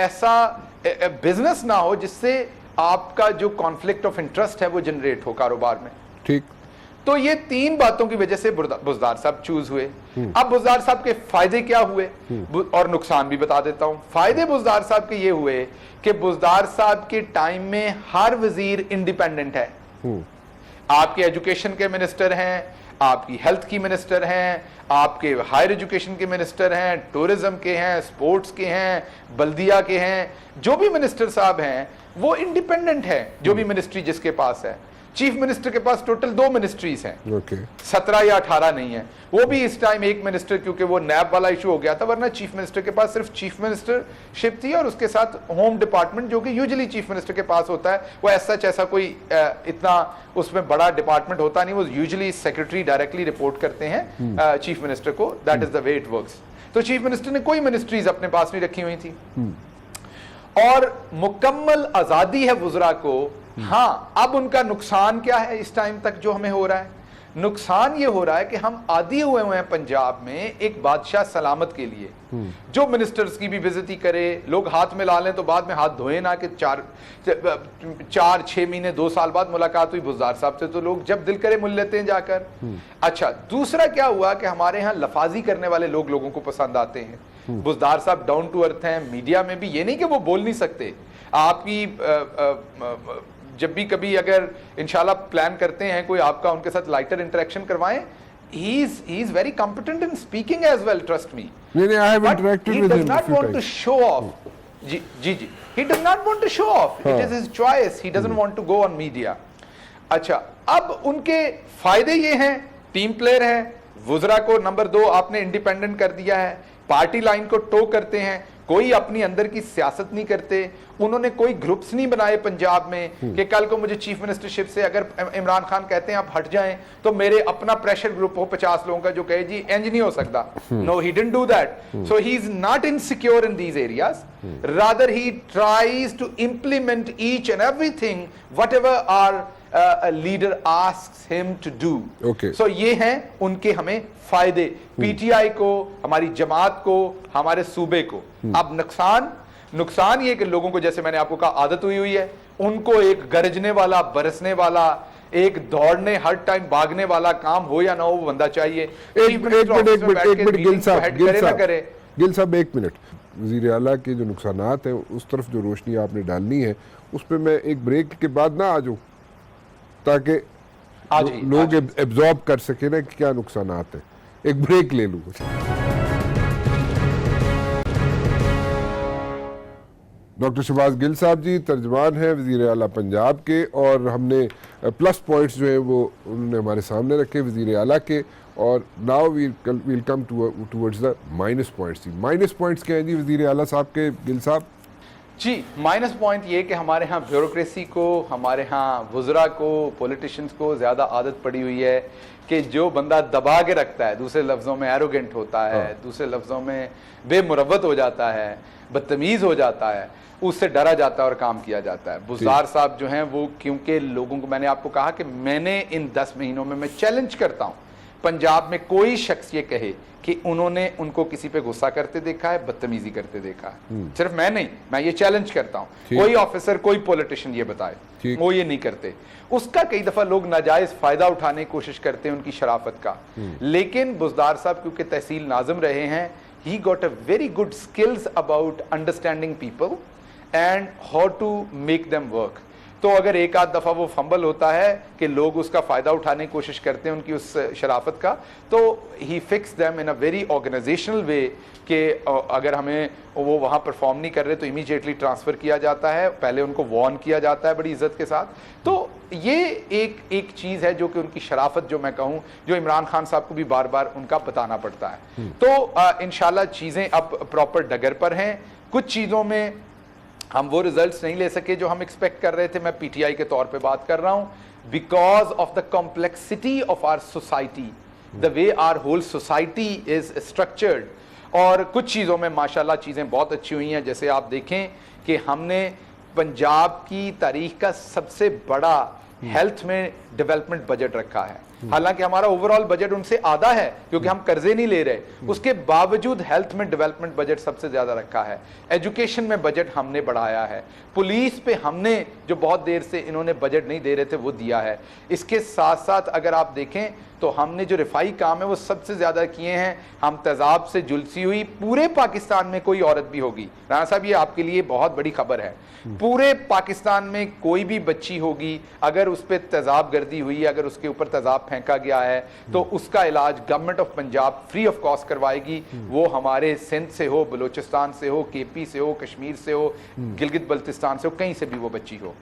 ऐसा बिजनेस ना हो जिससे आपका जो कॉन्फ्लिक्ट ऑफ इंटरेस्ट है वो जनरेट हो कारोबार में। ठीक। तो ये 3 बातों की वजह से बुज़दार साहब चूज हुए। अब बुज़दार साहब के फायदे क्या हुए और नुकसान भी बता देता हूं। फायदे बुज़दार साहब के ये हुए कि बुज़दार साहब के टाइम में हर वजीर इंडिपेंडेंट है। आपके एजुकेशन के मिनिस्टर हैं, आपकी हेल्थ की मिनिस्टर हैं, आपके हायर एजुकेशन के मिनिस्टर हैं, टूरिज्म के हैं, स्पोर्ट्स के हैं, बल्दिया के हैं, जो भी मिनिस्टर साहब हैं वो इंडिपेंडेंट है, जो भी मिनिस्ट्री जिसके पास है। चीफ मिनिस्टर के पास टोटल 2 मिनिस्ट्रीज हैं, ओके 17 या 18 नहीं है, वो भी इस टाइम एक मिनिस्टर, क्योंकि वो नैब वाला इशू हो गया था, वरना चीफ मिनिस्टर के पास सिर्फ चीफ मिनिस्टरशिप थी और उसके साथ होम डिपार्टमेंट, जो कि यूजुअली चीफ मिनिस्टर के पास होता है। वो ऐसा कोई इतना उसमें बड़ा डिपार्टमेंट होता नहीं, वो यूजुअली सेक्रेटरी डायरेक्टली रिपोर्ट करते हैं चीफ मिनिस्टर को, that is the way it works. तो चीफ मिनिस्टर ने कोई मिनिस्ट्रीज अपने पास नहीं रखी हुई थी और मुकम्मल आजादी है वुज़रा को। हाँ, अब उनका नुकसान क्या है इस टाइम तक जो हमें हो रहा है? नुकसान ये हो रहा है कि हम आदी हुए हैं पंजाब में एक बादशाह सलामत के लिए, जो मिनिस्टर्स की भी बेइज्जती करे, लोग हाथ में ला लें तो बाद में हाथ धोए ना, कि 4-6 महीने 2 साल बाद मुलाकात हुई बुज़दार साहब से तो लोग जब दिल करे मिल लेते हैं जाकर। अच्छा, दूसरा क्या हुआ कि हमारे यहाँ लफाजी करने वाले लोग लोगों को पसंद आते हैं। बुज़दार साहब डाउन टू अर्थ हैं, मीडिया में भी ये नहीं कि वो बोल नहीं सकते। आपकी जब भी कभी अगर इंशाल्लाह प्लान करते हैं कोई आपका उनके साथ लाइटर इंटरेक्शन करवाएं, he is very competent in speaking as well, trust me. नहीं, I have interacted with him. He does not want to show off. जी, he does not want to show off. It is his choice. He doesn't want to go on media. अच्छा, अब उनके फायदे ये हैं, team player है, वुज़रा को number 2 आपने इंडिपेंडेंट कर दिया है, पार्टी लाइन को टो करते हैं, कोई अपनी अंदर की सियासत नहीं करते, उन्होंने कोई ग्रुप्स नहीं बनाए पंजाब में कि कल को मुझे चीफ मिनिस्टरशिप से अगर इमरान खान कहते हैं आप हट जाएं तो मेरे अपना प्रेशर ग्रुप हो 50 लोगों का जो कहे जी इंज नहीं हो सकता। No, he didn't do that. So he is not insecure in these areas, rather he tries to implement each and everything whatever our leader asks him to do. Okay. So ये हैं उनके हमें फायदे, पीटीआई को, हमारी जमात को, हमारे सूबे को। अब नुकसान ये कि लोगों को, जैसे मैंने आपको कहा, आदत हुई है, उनको एक गरजने वाला, बरसने वाला, एक दौड़ने हर टाइम भागने वाला काम हो या ना हो, वो बंदा चाहिए। एक मिनट गिल साहब, एक मिनट। वज़ीर आला के जो नुकसानात हैं उस तरफ जो रोशनी आपने डालनी है उस पर मैं एक ब्रेक के बाद ना आ जाऊं, ताकि लोग एब्जॉर्ब कर सके ना कि क्या नुकसानात हैं। एक ब्रेक ले लूं। डॉक्टर शहबाज गिल साहब जी तर्जमान हैं वज़ीर आला पंजाब के, और हमने प्लस पॉइंट्स जो हैं वो उन्होंने हमारे सामने रखे वज़ीर आला के, और now we'll come towards the minus points. Minus points क्या हैं जी वज़ीर आला साहब के, गिल साहब? जी, माइनस पॉइंट ये कि हमारे यहाँ ब्यूरोक्रेसी को, हमारे यहाँ वुज़रा को, पॉलिटिशियंस को ज़्यादा आदत पड़ी हुई है कि जो बंदा दबा के रखता है, दूसरे लफ्ज़ों में एरोगेंट होता है, दूसरे लफ्ज़ों में बेमुरव्वत हो जाता है, बदतमीज़ हो जाता है, उससे डरा जाता है और काम किया जाता है। बुज़दार साहब जो हैं वो, क्योंकि लोगों को, मैंने आपको कहा कि मैंने इन 10 महीनों में मैं चैलेंज करता हूँ, पंजाब में कोई शख्स ये कहे कि उन्होंने उनको किसी पे गुस्सा करते देखा है, बदतमीजी करते देखा है, सिर्फ मैं नहीं, मैं ये चैलेंज करता हूँ, कोई ऑफिसर, कोई पॉलिटिशियन ये बताए, वो ये नहीं करते। उसका कई दफा लोग नाजायज फायदा उठाने की कोशिश करते हैं उनकी शराफत का, लेकिन बुज़दार साहब क्योंकि तहसील नाज़िम रहे हैं, he got a very good skills about understanding people and how to make them work। तो अगर एक आध दफ़ा वो फंबल होता है कि लोग उसका फ़ायदा उठाने की कोशिश करते हैं उनकी उस शराफत का, तो he fix them in a very organisational way कि अगर हमें वो वहाँ परफॉर्म नहीं कर रहे तो इमीडिएटली ट्रांसफ़र किया जाता है, पहले उनको वार्न किया जाता है बड़ी इज्जत के साथ। तो ये एक चीज़ है जो कि उनकी शराफत, जो मैं कहूँ, जो इमरान खान साहब को भी बार बार उनका बताना पड़ता है। तो इंशाल्लाह चीज़ें अब प्रॉपर डगर पर हैं। कुछ चीज़ों में हम वो रिजल्ट्स नहीं ले सके जो हम एक्सपेक्ट कर रहे थे, मैं पीटीआई के तौर पे बात कर रहा हूं, because of the complexity of our society, the way our whole society is structured. और कुछ चीज़ों में माशाल्लाह चीज़ें बहुत अच्छी हुई हैं। जैसे आप देखें कि हमने पंजाब की तारीख का सबसे बड़ा हेल्थ में डेवलपमेंट बजट रखा है, हालांकि हमारा ओवरऑल बजट उनसे आधा है क्योंकि हम कर्जे नहीं ले रहे, उसके बावजूद हेल्थ में डेवलपमेंट बजट सबसे ज्यादा रखा है। एजुकेशन में बजट हमने बढ़ाया है, पुलिस पे हमने, जो बहुत देर से इन्होंने बजट नहीं दे रहे थे, वो दिया है। इसके साथ साथ अगर आप देखें तो हमने जो रिफाई काम है वो सबसे ज्यादा किए हैं। हम तेजाब से जुलसी हुई पूरे पाकिस्तान में कोई औरत भी होगी, राणा साहब ये आपके लिए बहुत बड़ी खबर है, पूरे पाकिस्तान में कोई भी बच्ची होगी अगर उस पर तेजाब गर्दी हुई है, अगर उसके ऊपर तेजाब फेंका गया है तो उसका इलाज government of Punjab free of cost करवाएगी। वो हमारे सिंध से हो, बलूचिस्तान से हो, केपी से हो, कश्मीर से हो, गिलगित बल्तिस्तान से हो, कहीं से भी वो बच्ची हो।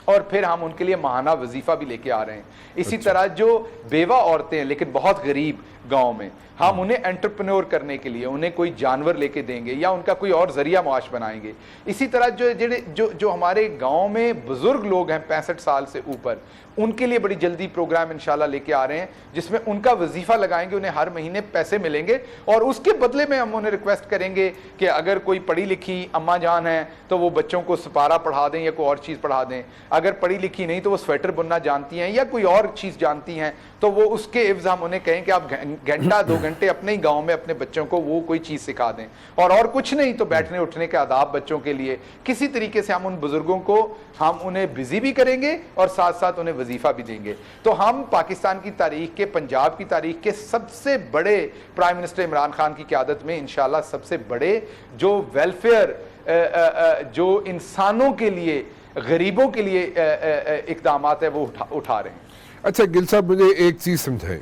और फिर हम उनके लिए माहाना वजीफा भी लेके आ रहे हैं। इसी तरह जो बेवा औरतें हैं लेकिन बहुत गरीब गांव में, हम उन्हें एंटरप्रेन्योर करने के लिए उन्हें कोई जानवर लेके देंगे या उनका कोई और जरिया मुआश बनाएंगे। इसी तरह जो हमारे गांव में बुजुर्ग लोग हैं 65 साल से ऊपर, उनके लिए बड़ी जल्दी प्रोग्राम इंशाल्लाह लेके आ रहे हैं जिसमें उनका वजीफा लगाएंगे, उन्हें हर महीने पैसे मिलेंगे और उसके बदले में हम उन्हें रिक्वेस्ट करेंगे कि अगर कोई पढ़ी लिखी अम्मा जान है तो वो बच्चों को सिपारा पढ़ा दें या कोई और चीज़ पढ़ा दें। अगर पढ़ी लिखी नहीं तो वो स्वेटर बुनना जानती हैं या कोई और चीज़ जानती हैं तो वो उसके एवज हम उन्हें कहें कि आप घंटा 2 घंटे अपने ही गांव में अपने बच्चों को वो कोई चीज़ सिखा दें। और कुछ नहीं तो बैठने उठने के आदाब बच्चों के लिए किसी तरीके से हम उन बुजुर्गों को हम उन्हें बिजी भी करेंगे और साथ साथ उन्हें वजीफा भी देंगे। तो हम पाकिस्तान की तारीख के, पंजाब की तारीख के सबसे बड़े प्राइम मिनिस्टर इमरान खान की क़यादत में इंशाल्लाह सबसे बड़े जो वेलफेयर, जो इंसानों के लिए, गरीबों के लिए इक़दामात है वो उठा रहे हैं। अच्छा गिल साहब, मुझे एक चीज़ समझाएं,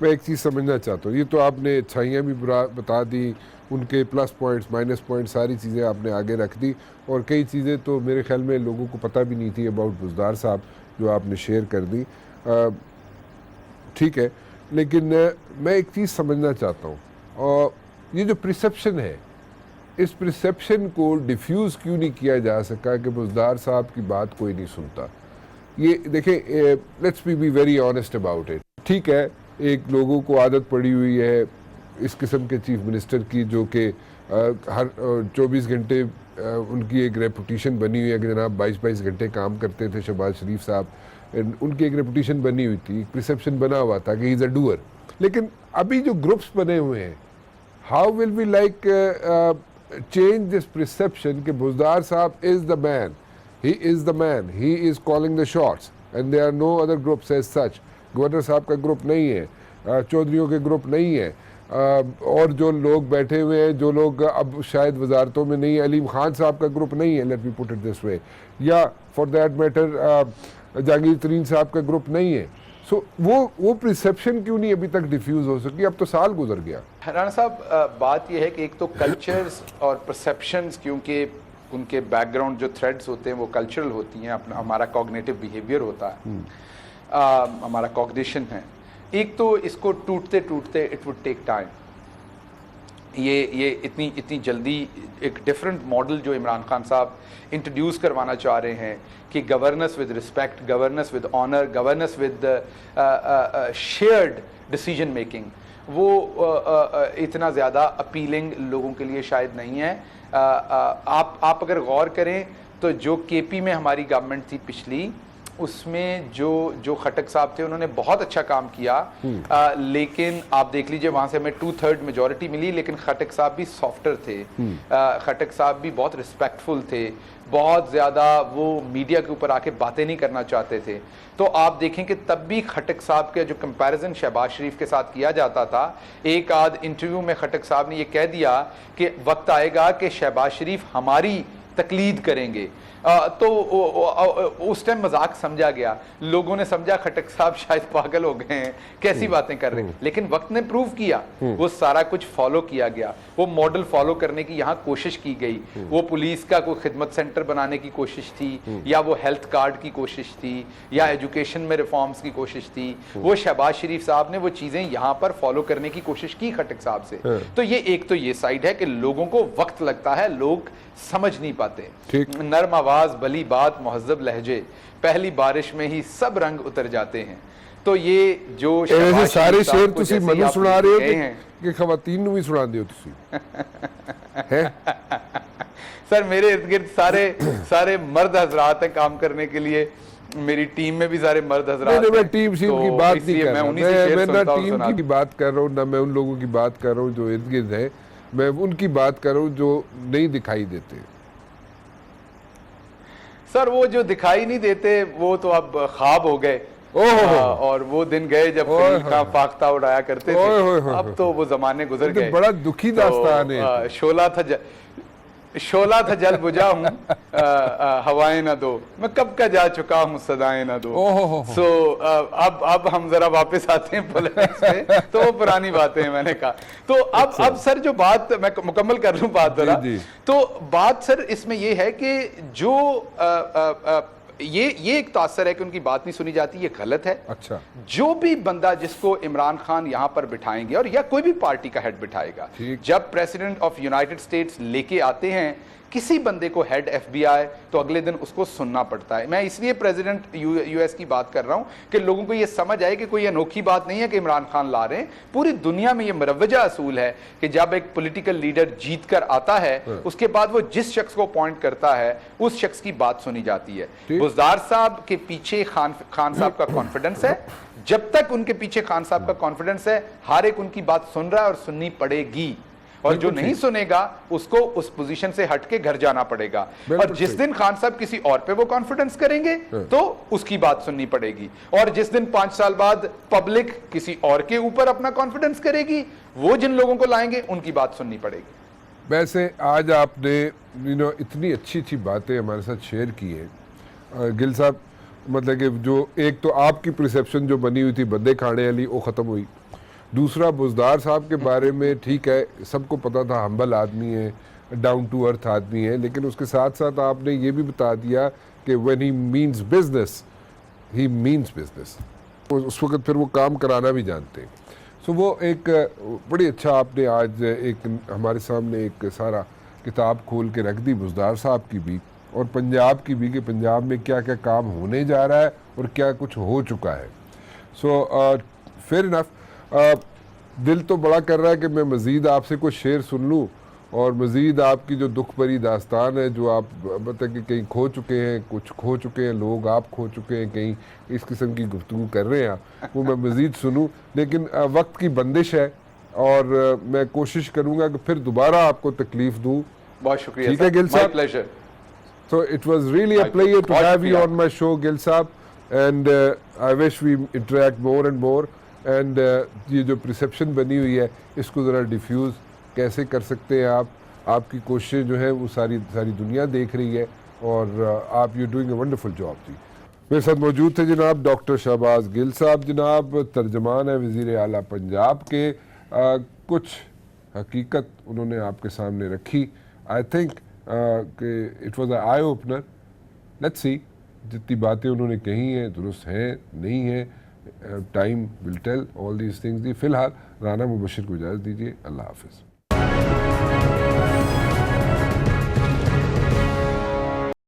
मैं एक चीज़ समझना चाहता हूँ। ये तो आपने अच्छाइयाँ भी बता दी, उनके प्लस पॉइंट्स माइनस पॉइंट्स सारी चीज़ें आपने आगे रख दी, और कई चीज़ें तो मेरे ख्याल में लोगों को पता भी नहीं थी अबाउट बुज़दार साहब जो आपने शेयर कर दी। ठीक है, लेकिन मैं एक चीज़ समझना चाहता हूँ, और ये जो परसेप्शन है, इस परसेप्शन को डिफ्यूज़ क्यों नहीं किया जा सका कि बुज़दार साहब की बात कोई नहीं सुनता। ये देखें, let's be very honest about it. ठीक है, एक लोगों को आदत पड़ी हुई है इस किस्म के चीफ मिनिस्टर की, जो कि हर 24 घंटे उनकी एक रेपुटेशन बनी हुई है कि जनाब 22-22 घंटे काम करते थे शहबाज शरीफ साहब, उनकी एक रेपुटेशन बनी हुई थी, एक परसेप्शन बना हुआ था कि ही इज़ अ डूअर। लेकिन अभी जो ग्रुप्स बने हुए हैं, how will we like change this perception कि बुज़दार साहब is the man, he is the man, he is calling the shots and there are no other groups as such। Governor साहब का ग्रुप नहीं है, चौधरियों के ग्रुप नहीं है, और जो लोग बैठे हुए हैं, जो लोग अब शायद वजारतों में नहीं है, अलीम खान साहब का ग्रुप नहीं है, let me put it this way, या फॉर दैट मैटर जहांगीर तरीन साहब का ग्रुप नहीं है। सो वो परसेप्शन क्यों नहीं अभी तक डिफ्यूज़ हो सकी? अब तो साल गुजर गया। राणा साहब, बात यह है कि एक तो कल्चर्स और परसेप्शंस, क्योंकि उनके बैकग्राउंड जो थ्रेड्स होते हैं वो कल्चरल होती हैं, अपना हमारा कॉग्निटिव बिहेवियर होता है, हमारा कॉग्निशन है। एक तो इसको टूटते टूटते इट वुड टेक टाइम। ये इतनी जल्दी एक डिफरेंट मॉडल जो इमरान खान साहब इंट्रोड्यूस करवाना चाह रहे हैं कि governance with respect, governance with honour, governance with shared decision making, वो इतना ज़्यादा अपीलिंग लोगों के लिए शायद नहीं है। आप अगर गौर करें तो जो केपी में हमारी गवर्नमेंट थी पिछली, उसमें जो खटक साहब थे उन्होंने बहुत अच्छा काम किया, लेकिन आप देख लीजिए वहाँ से हमें 2/3 मेजॉरिटी मिली, लेकिन खटक साहब भी सॉफ्टर थे, खटक साहब भी बहुत रिस्पेक्टफुल थे, बहुत ज़्यादा वो मीडिया के ऊपर आके बातें नहीं करना चाहते थे। तो आप देखें कि तब भी खटक साहब के जो कंपैरिजन शहबाज शरीफ के साथ किया जाता था, एक आध इंटरव्यू में खटक साहब ने ये कह दिया कि वक्त आएगा कि शहबाज शरीफ हमारी तकलीद करेंगे, तो उस टाइम मजाक समझा गया, लोगों ने समझा खटक साहब शायद पागल हो गए हैं, कैसी बातें कर रहे हैं। लेकिन वक्त ने प्रूव किया, वो सारा कुछ फॉलो किया गया, वो मॉडल फॉलो करने की यहाँ कोशिश की गई। वो पुलिस का कोई खिदमत सेंटर बनाने की कोशिश थी, या वो हेल्थ कार्ड की कोशिश थी, या एजुकेशन में रिफॉर्म्स की कोशिश थी, वो शहबाज शरीफ साहब ने वो चीजें यहाँ पर फॉलो करने की कोशिश की खटक साहब से। तो ये एक तो ये साइड है कि लोगों को वक्त लगता है, लोग समझ नहीं पाते। नर्म आवाज, भली बात, मुहज्जब लहजे, पहली बारिश में ही सब रंग उतर जाते हैं। तो ये जो सारे शेर तुसी मनु सुना रहे हो कि खवातीन नु भी सुना दियो तुसी हैं? सर मेरे इर्द गिर्द सारे मर्द हजरात हैं काम करने के लिए, मेरी टीम में भी सारे मर्द हजरात हैं। मैं टीम शीम की बात नहीं कर रहा, मैं ना टीम की बात कर रहा हूँ, ना मैं उन लोगों की बात कर रहा हूँ जो इर्द गिर्द है, मैं उनकी बात कर रहा हूँ जो नहीं दिखाई देते। सर वो जो दिखाई नहीं देते वो तो अब ख्वाब हो गए, और वो दिन गए जब का फाख्ता उड़ाया करते थे, अब तो वो जमाने गुजर गए। बड़ा दुखी दास्तान है। शोला था जल बुझा हूँ, हवाएं ना दो, मैं कब का जा चुका हूँ, सदाएं ना दो। सो अब हम जरा वापस आते हैं पॉलिटिक्स पे, तो वो पुरानी बातें हैं मैंने कहा। तो अब सर जो बात मैं मुकम्मल कर लूँ बात जरा, तो बात सर इसमें ये है कि जो ये एक तासर है कि उनकी बात नहीं सुनी जाती, ये गलत है। अच्छा, जो भी बंदा जिसको इमरान खान यहां पर बिठाएंगे और या कोई भी पार्टी का हेड बिठाएगा, जब प्रेसिडेंट ऑफ यूनाइटेड स्टेट्स लेके आते हैं किसी बंदे को हेड एफबीआई, तो अगले दिन उसको सुनना पड़ता है। मैं इसलिए प्रेसिडेंट यूएस की बात कर रहा हूं कि लोगों को यह समझ आए कि कोई अनोखी बात नहीं है कि इमरान खान ला रहे हैं। पूरी दुनिया में यह मरवजा असूल है कि जब एक पॉलिटिकल लीडर जीत कर आता है उसके बाद वो जिस शख्स को अपॉइंट करता है उस शख्स की बात सुनी जाती है। बुज़दार साहब के पीछे खान साहब का कॉन्फिडेंस है। जब तक उनके पीछे खान साहब का कॉन्फिडेंस है, हर एक उनकी बात सुन रहा है और सुननी पड़ेगी, और जो नहीं सुनेगा उसको उस पोजीशन से हट के घर जाना पड़ेगा। और जिस दिन खान साहब किसी और पे वो कॉन्फिडेंस करेंगे तो उसकी बात सुननी पड़ेगी, और जिस दिन 5 साल बाद पब्लिक किसी और के ऊपर अपना कॉन्फिडेंस करेगी, वो जिन लोगों को लाएंगे उनकी बात सुननी पड़ेगी। वैसे आज आपने इतनी अच्छी अच्छी बातें हमारे साथ शेयर की है गिल साहब, मतलब कि जो एक तो आपकी परसेप्शन जो बनी हुई थी बंदे खाने वाली वो ख़त्म हुई। दूसरा, बुज़दार साहब के बारे में ठीक है सबको पता था हम्बल आदमी है, डाउन टू अर्थ आदमी है, लेकिन उसके साथ साथ आपने ये भी बता दिया कि when he means business he means business, उस वक्त फिर वो काम कराना भी जानते हैं। सो वो एक बड़ी अच्छा आपने आज एक हमारे सामने एक सारा किताब खोल के रख दी बुज़दार साहब की भी और पंजाब की भी, कि पंजाब में क्या क्या काम होने जा रहा है और क्या कुछ हो चुका है। सो फेयर इनफ, दिल तो बड़ा कर रहा है कि मैं मज़ीद आपसे कुछ शेर सुन लूँ और मज़ीद आपकी जो दुख भरी दास्तान है जो आप मतलब कि कहीं खो चुके हैं, कुछ खो चुके हैं लोग, आप खो चुके हैं, कहीं इस किस्म की गुफ्तगू कर रहे हैं वो मैं मज़ीद सुनूँ, लेकिन वक्त की बंदिश है और मैं कोशिश करूँगा कि फिर दोबारा आपको तकलीफ़ दूँ। बहुत शुक्रिया। ठीक है गिल साहब, pleasure. So it was really a pleasure to have you on my show, Gil Saab, and I wish we interact more and more. And ये जो perception बनी हुई है इसको ज़रा डिफ्यूज़ कैसे कर सकते हैं आप, आपकी कोशिशें जो हैं वो सारी दुनिया देख रही है और आप you doing a wonderful job ji. मेरे साथ मौजूद थे जनाब डॉक्टर शहबाज गिल साहब, जनाब तर्जमान है वज़ीर आला पंजाब के। कुछ हकीकत उन्होंने आपके सामने रखी। आई थिंक कि it was a eye opener. Let's see जितनी बातें उन्होंने कही हैं दुरुस्त हैं नहीं हैं, time will tell all these things. फ़िलहाल राना मुबशिर को इजाज़त दीजिए, अल्लाह हाफ़िज़।